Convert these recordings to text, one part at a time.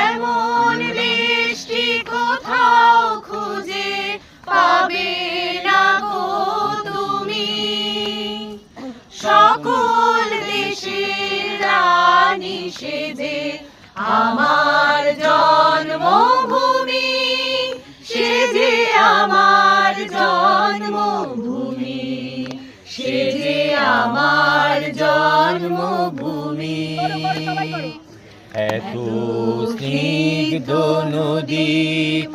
এমন বৃষ্টি কোথাও খুঁজে পাবে না গো তুমি, সকল দেশের রানী সেজে আমার জন্মভূমি, সেজে আমার জন্মভূমি, সেজে আমার জন্মভূমি। এত স্নিগ্ধ নদী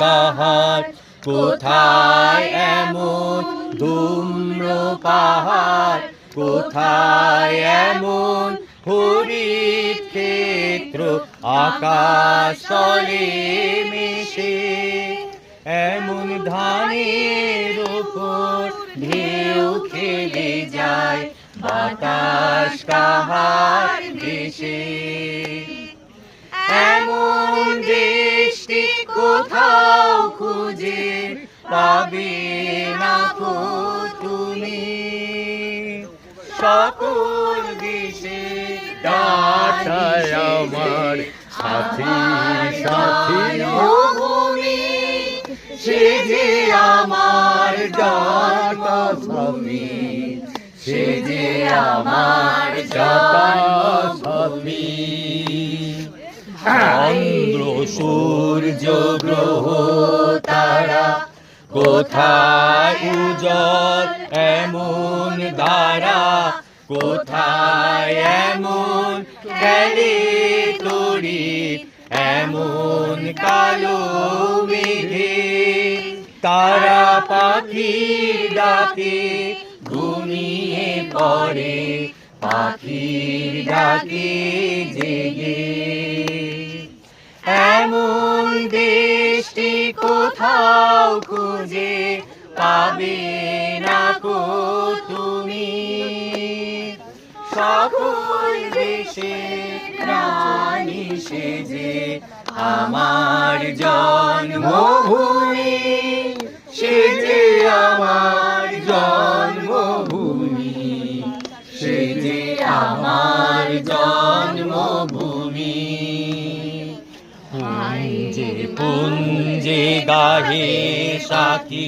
পাহাড় কোথায়, এমন ধূম্র পাহাড় কোথায়, এমন হরিত ক্ষেত্র আকাশ তলে মিশে, এমন ধানের উপর ঢেউ খেলে যায় বাতাস কাহার দেশে। এমন দেশটি কোথাও খুঁজে পাবে না গো তুমি, সকল দেশে ডাটায় আমার সাথী সাথী ভূমি, সে যে আমার জন্মভূমি, সে যে আমার জন্মভূমি। চন্দ্র সূর্য গ্রহ তারা কোথায় উজ্জ্বল এমন ধারা, কোথায় এমন খেলে তড়িৎ এমন কালো মেঘে, তারা পাখির ডাকে ঘুমিয়ে পড়ে, পাখির ডাকে জেগে। এমন দেশটি কোথাও খুঁজে পাবে না গো তুমি, সকল দেশে রানী সেজে আমার জন্মভূমি, সেজে আমার জন্মভূমি, সেজে আমার জন্মভূমি। পুঞ্জে পুঞ্জে গাহে সাকি